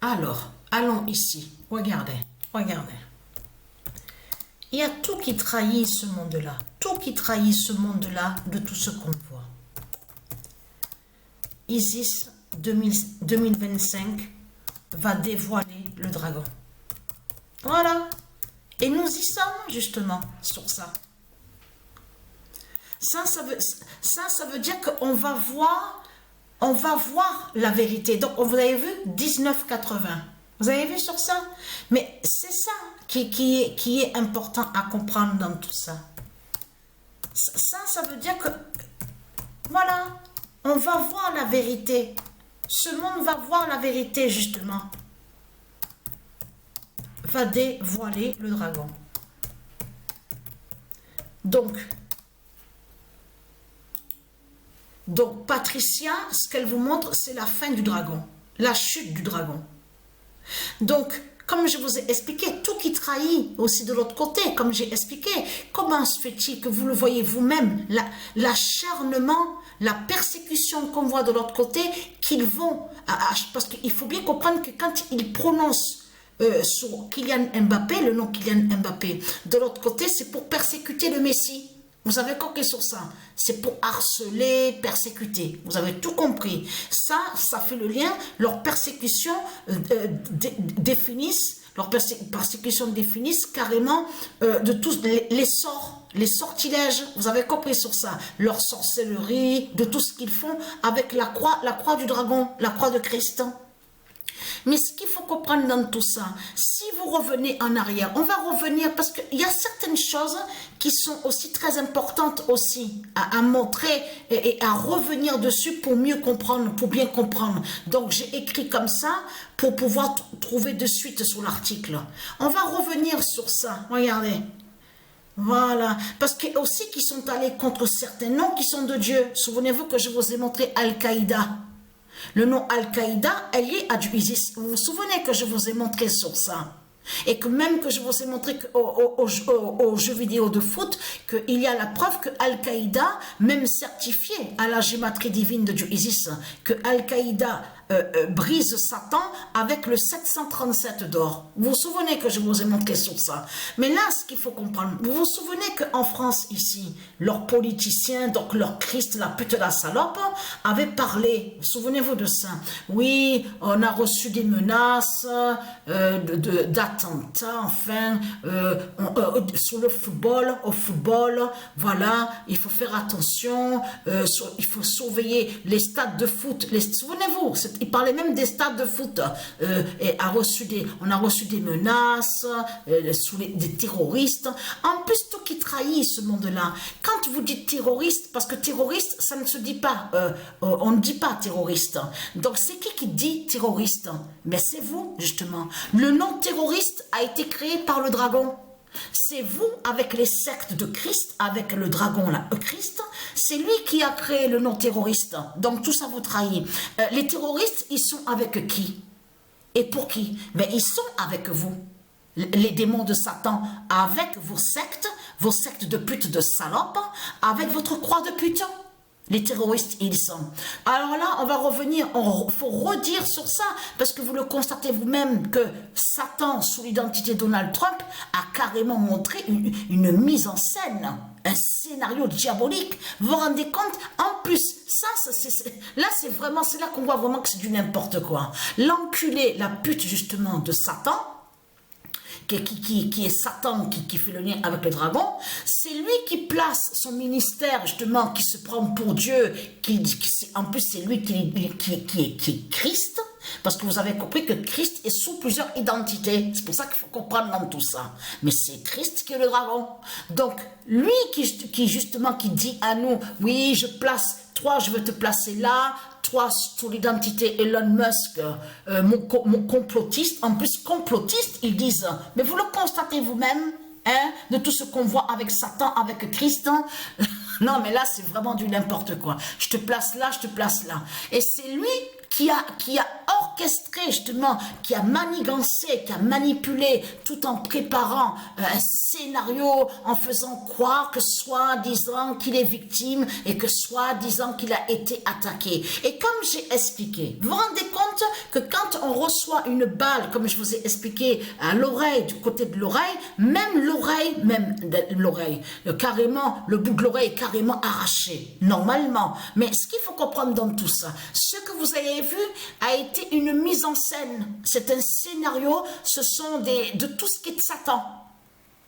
Alors, allons ici. Regardez, regardez. Il y a tout qui trahit ce monde-là. Tout qui trahit ce monde-là de tout ce qu'on voit. Isis 2025 va dévoiler le dragon. Voilà. Et nous y sommes justement sur ça. Ça veut dire qu'on va voir, la vérité. Donc, vous avez vu 1980. Vous avez vu sur ça? Mais c'est ça qui est important à comprendre dans tout ça. Ça veut dire que, voilà, on va voir la vérité. Ce monde va voir la vérité, justement. Va dévoiler le dragon. Donc, Patricia, ce qu'elle vous montre, c'est la fin du dragon. La chute du dragon. Donc, comme je vous ai expliqué, tout qui trahit aussi de l'autre côté, comme j'ai expliqué, comment se fait-il que vous le voyez vous-même, l'acharnement, la persécution qu'on voit de l'autre côté, qu'ils vont, parce qu'il faut bien comprendre que quand ils prononcent sur Kylian Mbappé, le nom Kylian Mbappé, de l'autre côté, c'est pour persécuter le Messie. Vous avez compris sur ça. C'est pour harceler, persécuter. Vous avez tout compris. Ça fait le lien. Leur persécution définissent carrément de tous les sorts, les sortilèges. Vous avez compris sur ça. Leur sorcellerie, de tout ce qu'ils font avec la croix du dragon, la croix de Christ. Mais ce qu'il faut comprendre dans tout ça, si vous revenez en arrière, on va revenir parce qu'il y a certaines choses qui sont aussi très importantes aussi à montrer et à revenir dessus pour mieux comprendre, pour bien comprendre. Donc j'ai écrit comme ça pour pouvoir trouver de suite sur l'article. On va revenir sur ça, regardez. Voilà, parce qu'il y a aussi qui sont allés contre certains noms qui sont de Dieu. Souvenez-vous que je vous ai montré Al-Qaïda. Le nom Al-Qaïda est lié à du ISIS. Vous vous souvenez que je vous ai montré sur ça? Et que même que je vous ai montré aux jeux vidéo de foot, qu'il y a la preuve que Al-Qaïda, même certifié à la gématrie divine de du ISIS, que Al-Qaïda brise Satan avec le 737 d'or. Vous vous souvenez que je vous ai montré sur ça? Mais là, ce qu'il faut comprendre, vous vous souvenez qu'en France, ici, leurs politiciens, donc leur Christ, la pute, la salope, avaient parlé, souvenez-vous de ça, oui, on a reçu des menaces d'attentats, enfin, sur le football, au football, voilà, il faut faire attention, il faut surveiller les stades de foot, souvenez-vous, il parlait même des stades de foot, et on a reçu des menaces, des terroristes, en plus tout qui trahit ce monde-là. Quand vous dites terroriste, parce que terroriste, ça ne se dit pas, on ne dit pas terroriste, donc c'est qui dit terroriste? Mais c'est vous, justement. Le nom terroriste a été créé par le dragon. C'est vous, avec les sectes de Christ, avec le dragon là, Christ, c'est lui qui a créé le nom terroriste. Donc tout ça vous trahit. Les terroristes, ils sont avec qui? Et pour qui? Mais ils sont avec vous. Les démons de Satan, avec vos sectes de pute, de salope, avec votre croix de pute. Les terroristes, ils sont. Alors là, on va revenir, il faut redire sur ça, parce que vous le constatez vous-même que Satan, sous l'identité Donald Trump, a carrément montré une mise en scène, un scénario diabolique. Vous vous rendez compte? En plus, ça, là, c'est là qu'on voit vraiment que c'est du n'importe quoi. L'enculé, la pute, justement, de Satan, qui est Satan, qui fait le lien avec le dragon, c'est lui qui place son ministère, justement, qui se prend pour Dieu, en plus c'est lui qui est Christ, parce que vous avez compris que Christ est sous plusieurs identités, c'est pour ça qu'il faut comprendre dans tout ça, mais c'est Christ qui est le dragon, donc lui qui dit à nous, oui, toi je veux te placer là, toi sous l'identité Elon Musk, mon complotiste, en plus complotiste, ils disent, mais vous le constatez vous-même, hein, de tout ce qu'on voit avec Satan, avec Christ, hein? Non mais là c'est vraiment du n'importe quoi, je te place là, et c'est lui qui a orchestré justement, qui a manigancé, qui a manipulé tout en préparant un scénario, en faisant croire que soi-disant qu'il est victime et que soi-disant qu'il a été attaqué. Et comme j'ai expliqué, vous vous rendez compte que quand on reçoit une balle, comme je vous ai expliqué, à l'oreille, du côté de l'oreille, même l'oreille, carrément, le bout de l'oreille est carrément arraché, normalement. Mais ce qu'il faut comprendre dans tout ça, ce que vous avez vu a été une mise en scène. C'est un scénario, ce sont de tout ce qui est de Satan.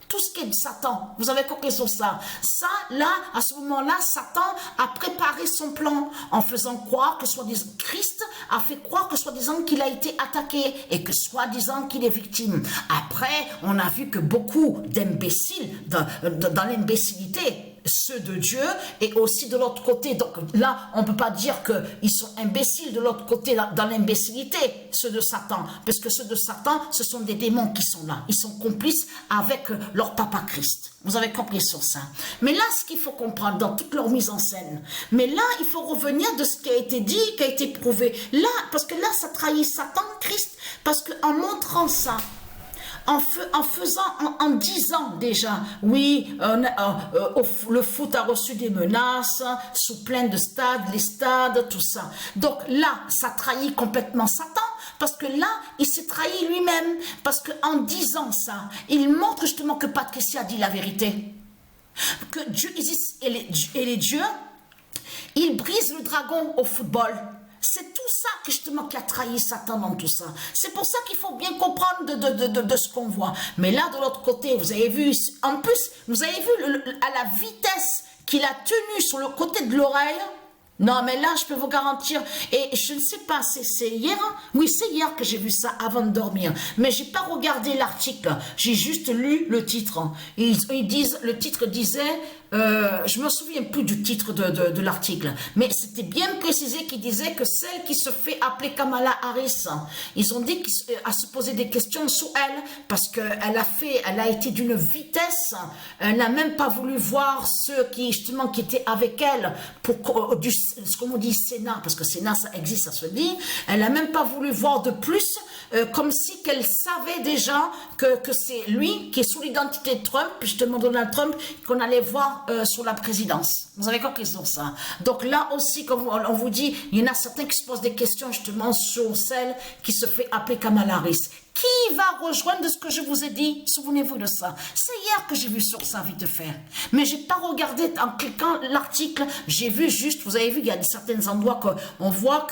Tout ce qui est de Satan, vous avez compris sur ça. Ça, là, à ce moment-là, Satan a préparé son plan en faisant croire que soi-disant Christ a fait croire que soi-disant qu'il a été attaqué et que soi-disant qu'il est victime. Après, on a vu que beaucoup d'imbéciles, dans l'imbécilité, ceux de Dieu et aussi de l'autre côté. Donc là, on ne peut pas dire qu'ils sont imbéciles de l'autre côté, dans l'imbécilité, ceux de Satan. Parce que ceux de Satan, ce sont des démons qui sont là. Ils sont complices avec leur papa Christ. Vous avez compris sur ça. Mais là, ce qu'il faut comprendre dans toute leur mise en scène, mais là, il faut revenir de ce qui a été dit, qui a été prouvé. Là, parce que là, ça trahit Satan, Christ, parce qu'en montrant ça, en disant déjà, oui, le foot a reçu des menaces, sous plein de stades, les stades, tout ça. Donc là, ça trahit complètement Satan, parce que là, il s'est trahi lui-même, parce qu'en disant ça, il montre justement que Patricia dit la vérité. Que Dieu existe et les dieux, ils brisent le dragon au football. C'est tout ça justement qui a trahi Satan dans tout ça. C'est pour ça qu'il faut bien comprendre de ce qu'on voit. Mais là, de l'autre côté, vous avez vu, en plus, vous avez vu à la vitesse qu'il a tenue sur le côté de l'oreille. Non, mais là, je peux vous garantir, et je ne sais pas, c'est hier, oui, c'est hier que j'ai vu ça avant de dormir, mais j'ai pas regardé l'article, j'ai juste lu le titre. Ils disent, le titre disait, je me souviens plus du titre de l'article, mais c'était bien précisé qu'il disait que celle qui se fait appeler Kamala Harris, ils ont dit à se poser des questions sur elle, parce qu'elle a été d'une vitesse, elle n'a même pas voulu voir ceux qui étaient avec elle pour ce qu'on dit Sénat, parce que Sénat ça existe, ça se dit, elle n'a même pas voulu voir de plus, comme si qu'elle savait déjà que c'est lui qui est sous l'identité de Trump, justement Donald Trump, qu'on allait voir sur la présidence. Vous avez compris sur ça. Donc là aussi, comme on vous dit, il y en a certains qui se posent des questions justement sur celle qui se fait appeler Kamala Harris. Qui va rejoindre de ce que je vous ai dit? Souvenez-vous de ça. C'est hier que j'ai vu sur ça, vite de faire. Mais j'ai pas regardé en cliquant l'article. J'ai vu juste, vous avez vu, il y a certains endroits qu'on voit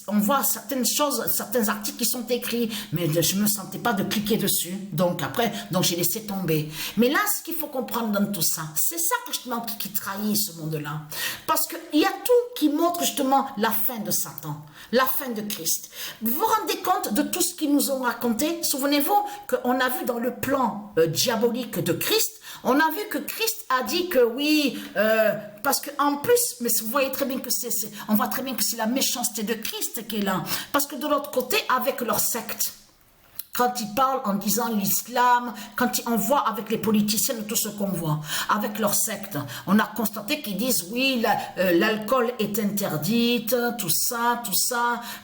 on voit certaines choses, certains articles qui sont écrits. Mais je me sentais pas de cliquer dessus. Donc après, j'ai laissé tomber. Mais là, ce qu'il faut comprendre dans tout ça, c'est ça justement qui trahit ce monde-là. Parce qu'il y a tout qui montre justement la fin de Satan, la fin de Christ. Vous vous rendez compte de tout ce qui nous ont raconté? Souvenez-vous qu'on a vu dans le plan diabolique de Christ, on a vu que Christ a dit que oui, parce qu'en plus, mais vous voyez très bien que on voit très bien que c'est la méchanceté de Christ qui est là. Parce que de l'autre côté, avec leur secte, quand ils parlent en disant l'islam, quand on voit avec les politiciens tout ce qu'on voit, avec leur secte, on a constaté qu'ils disent oui, l'alcool est interdite, tout ça,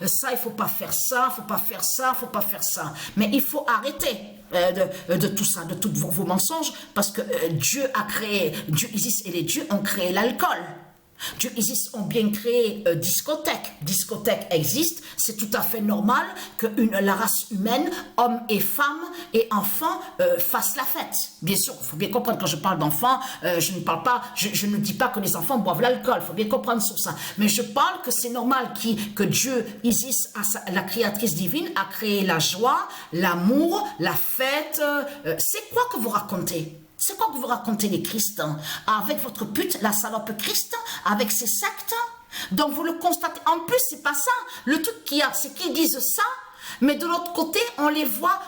il faut pas faire ça, faut pas faire ça, faut pas faire ça. Mais il faut arrêter de tout ça, de tous vos mensonges, parce que Dieu Isis et les dieux ont créé l'alcool. Dieu Isis ont bien créé discothèque. Discothèque existe, c'est tout à fait normal que la race humaine, hommes et femmes et enfants fassent la fête. Bien sûr, il faut bien comprendre, quand je parle d'enfants, je ne dis pas que les enfants boivent l'alcool, il faut bien comprendre sur ça. Mais je parle que c'est normal que Dieu Isis, la créatrice divine, a créé la joie, l'amour, la fête. C'est quoi que vous racontez? C'est quoi que vous racontez les chrétiens? Avec votre pute, la salope Christ, avec ses sectes? Donc vous le constatez. En plus, c'est pas ça. Le truc qu'il y a, c'est qu'ils disent ça, mais de l'autre côté, on les voit.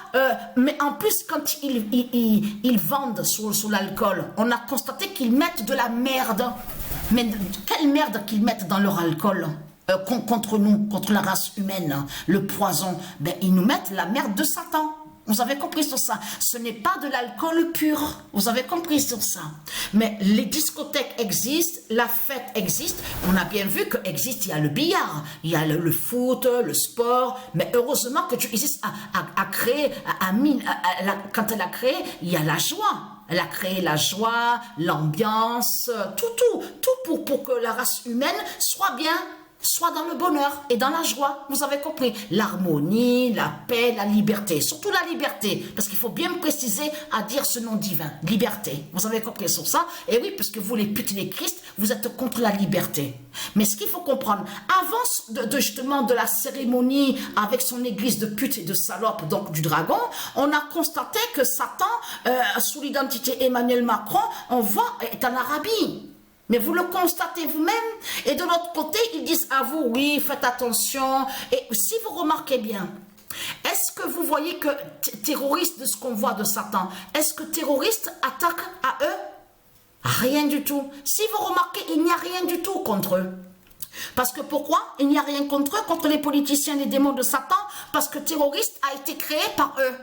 Mais en plus, quand ils vendent sur l'alcool, on a constaté qu'ils mettent de la merde. Mais quelle merde qu'ils mettent dans leur alcool? Contre nous, contre la race humaine, le poison. Ben, ils nous mettent la merde de Satan. Vous avez compris sur ça. Ce n'est pas de l'alcool pur. Vous avez compris sur ça. Mais les discothèques existent, la fête existe. On a bien vu qu'existe, il y a le billard, il y a le foot, le sport. Mais heureusement que Dieu existe à créer, quand elle a créé, il y a la joie. Elle a créé la joie, l'ambiance, tout pour que la race humaine soit bien, soit dans le bonheur et dans la joie. Vous avez compris? L'harmonie, la paix, la liberté. Surtout la liberté. Parce qu'il faut bien préciser à dire ce nom divin. Liberté. Vous avez compris sur ça? Et oui, parce que vous, les putes et les Christ, vous êtes contre la liberté. Mais ce qu'il faut comprendre, avant justement de la cérémonie avec son église de putes et de salopes, donc du dragon, on a constaté que Satan, sous l'identité Emmanuel Macron, est en Arabie. Mais vous le constatez vous-même. Et de l'autre côté, ils disent à vous, oui, faites attention. Et si vous remarquez bien, est-ce que vous voyez que terroristes de ce qu'on voit de Satan, est-ce que terroristes attaquent à eux? Rien du tout. Si vous remarquez, il n'y a rien du tout contre eux. Parce que pourquoi? Il n'y a rien contre eux, contre les politiciens, les démons de Satan, parce que terroriste a été créé par eux.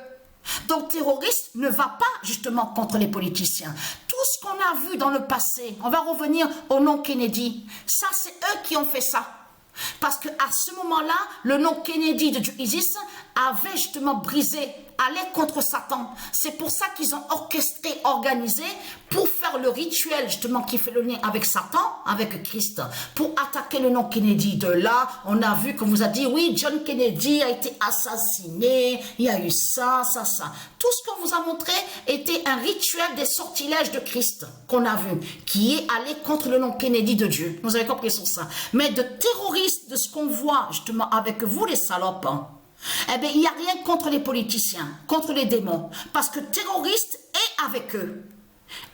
Donc terroriste ne va pas justement contre les politiciens. Tout ce qu'on a vu dans le passé, on va revenir au nom Kennedy, ça c'est eux qui ont fait ça. Parce qu'à ce moment-là, le nom Kennedy de ISIS avait justement brisé, allait contre Satan. C'est pour ça qu'ils ont orchestré, organisé, pour faire le rituel justement qui fait le lien avec Satan, avec Christ, pour attaquer le nom Kennedy. De là, on a vu qu'on vous a dit, oui, John Kennedy a été assassiné, il y a eu ça. Tout ce qu'on vous a montré était un rituel des sortilèges de Christ qu'on a vu, qui est allé contre le nom Kennedy de Dieu. Vous avez compris sur ça. Mais de terroristes, de ce qu'on voit justement avec vous les salopes, eh bien, il n'y a rien contre les politiciens, contre les démons, parce que terroriste est avec eux,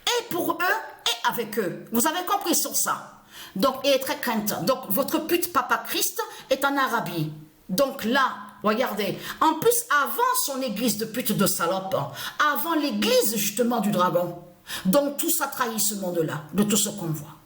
et pour eux, et avec eux. Vous avez compris sur ça. Donc, et très crainte. Donc, votre pute Papa Christ est en Arabie. Donc là, regardez, en plus, avant son église de pute de salope, avant l'église justement du dragon, donc tout ça trahit ce monde-là, de tout ce qu'on voit.